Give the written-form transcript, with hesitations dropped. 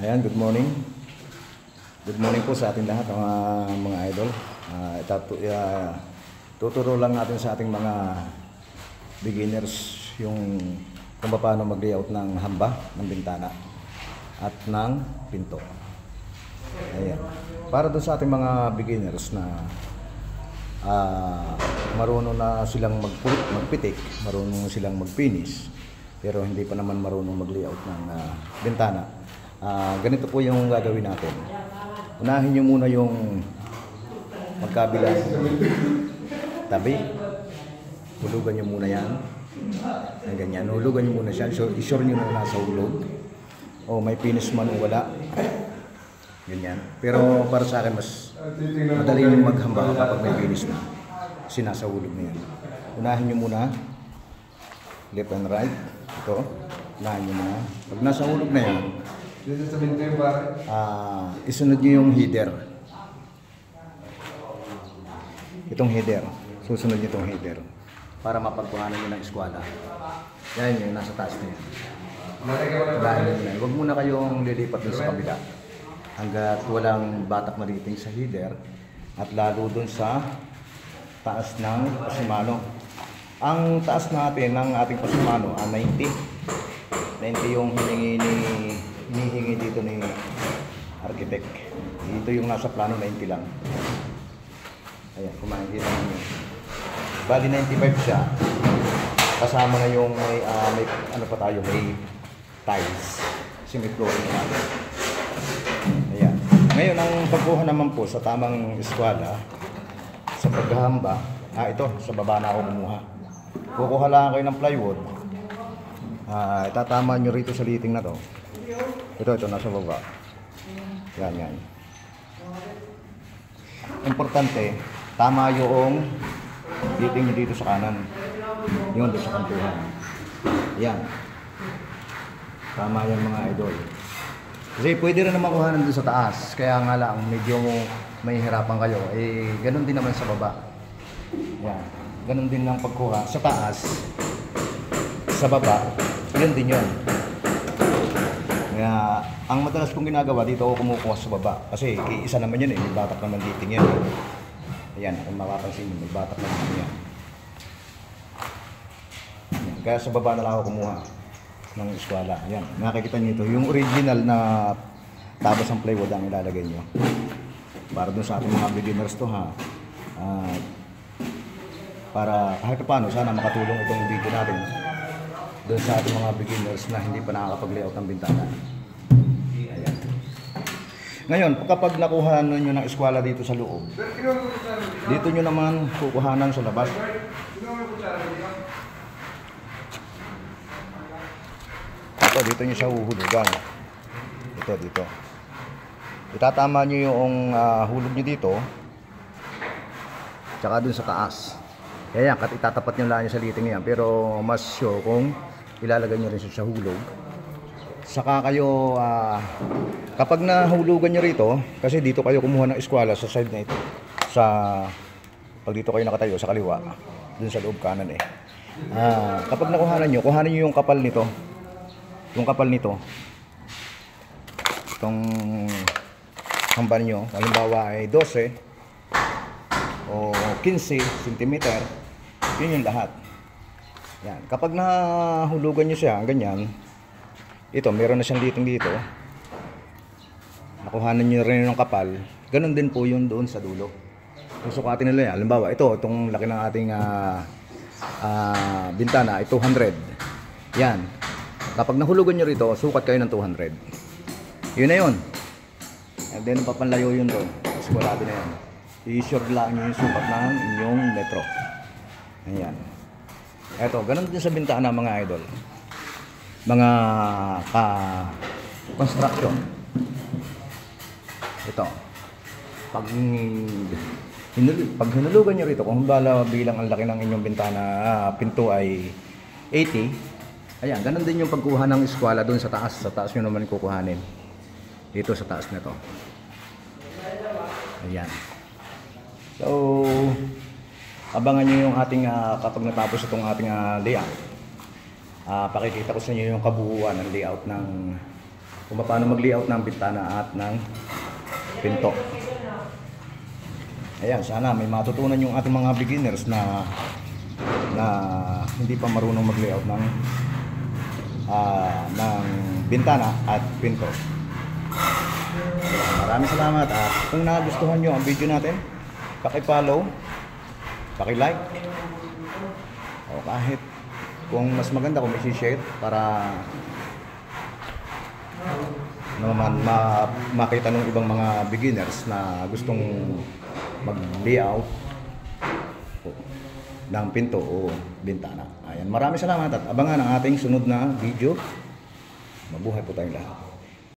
Ayan, good morning. Good morning po sa ating lahat, mga idol. Tuturo lang natin sa ating mga beginners yung kung paano mag-layout ng hamba, ng bintana at ng pinto. Ayan. Para doon sa ating mga beginners na marunong na silang magpitik, marunong silang mag-finish, pero hindi pa naman marunong mag-layout ng bintana. Ganito po yung gagawin natin. Unahin nyo muna yung magkabilang tabi. Hulugan nyo muna yan. Ganyan. Hulugan nyo muna siya. So, isure nyo na nasa hulog. O may finish man o wala. Ganyan. Pero para sa akin, mas madali yung maghamba kapag may finish na. Sinasahulog na yan. Unahin nyo muna. Left and right. Ito. Unahin nyo muna. Pag nasa hulog na yan, isunod nyo yung header. Itong header. Susunod nyo itong header. Para mapagkuhanan nyo ng eskwala. Yan yung nasa taas na yan. Huwag muna kayong lilipat dun sa kabila. Hanggat walang batak na rating sa header. At lalo dun sa taas ng pasimano. Ang taas natin ng ating pasimano 90. 90 yung hinihingi dito ni architect. Dito yung nasa plano 90 lang. Ayan, kung makikita nyo. Bali 95 siya. Kasama na yung may ano pa tayo, may tiles. Kasi may flooring natin. Ayan. Ngayon, ang pagkuha naman po sa tamang eskwala, sa paghahamba, ito, sa baba na ako kumuha. Kukuha lang kayo ng plywood. Itatama nyo rito sa liting na to. Ito, nasa baba. Yan. Importante, tama yung liting nyo dito sa kanan. Yun, doon sa kantuhan. Yan. Tama yan mga idol. Kasi pwede rin naman kuhanan doon sa taas. Kaya nga lang, medyo may hirapan kayo. Ganun din naman sa baba. Yan. Ganun din lang pagkuha. Sa taas, sa baba, yun din yun. Kaya, ang madalas kong ginagawa, dito ako kumukuha sa baba. Kasi isa naman yun may batak naman liting yan. Ayan, kung makapansin nyo, may batak naman yan. Ayan. Kaya sa baba na lang ako kumuha ng eskwala. Ayan, nakikita nyo ito. Yung original na tabas ng plywood ang ilalagay nyo. Para dun sa ating mga beginners to ha. Para kahit paano, sana makatulong itong video natin doon sa ating mga beginners na hindi pa nakakapag-layout ng bintana. Ayan. Ngayon, kapag nakuha nyo ng eskwala dito sa loob, dito nyo naman kukuhanan sa labas. Ito, dito nyo siya huhulugan. Ito, dito. Itatama nyo yung hulog nyo dito, tsaka dun sa taas. Kaya yan, itatapat nyo lang sa liting yan. Pero mas sure kung ilalagay nyo rin sa hulog. Saka kayo, kapag nahulugan nyo rito, kasi dito kayo kumuha ng eskwala sa side na ito. Pag dito kayo nakatayo sa kaliwa, dun sa loob kanan kapag nakuhanan nyo yung kapal nito. Yung kapal nito. Itong hamba nyo, halimbawa ay 12 o 15 cm. Yun yung lahat. Yan. Kapag nahulugan nyo siya, ganyan, ito, meron na siyang liting dito. Nakuhanan nyo rin ng kapal. Ganon din po yun doon sa dulo. Susukatin nila yan. Halimbawa, itong laki ng ating bintana, ay 200. Yan. Kapag nahulugan nyo rito, sukat kayo ng 200. Yun na yun. And then, papanlayo yun doon. Sigurado na yan. I-sure lang nyo yung sukat ng inyong metro. Ayan. Eto, ganun din sa bintana mga idol. Mga construction. Ito. Pag hinulugan nyo rito, kung bilang ang laki ng inyong bintana, pinto ay 80. Ayan, ganun din yung pagkuha ng eskwala doon sa taas. Sa taas nyo naman kukuhanin. Dito sa taas na to. Ayan. So, abangan nyo yung ating kapag natapos itong ating layout. Pakikita ko sa inyo yung kabuuan ng layout ng kung paano mag-layout ng bintana at ng pinto. Ayan, sana may matutunan yung ating mga beginners na hindi pa marunong mag-layout ng bintana at pinto. Maraming salamat, at kung nagustuhan nyo ang video natin, paki-follow, paki-like, o kahit kung mas maganda kung i-share para naman makita ng ibang mga beginners na gustong mag-layout ng pinto o bintana. Ayan, maraming salamat at abangan ang ating sunod na video. Mabuhay po tayong lahat.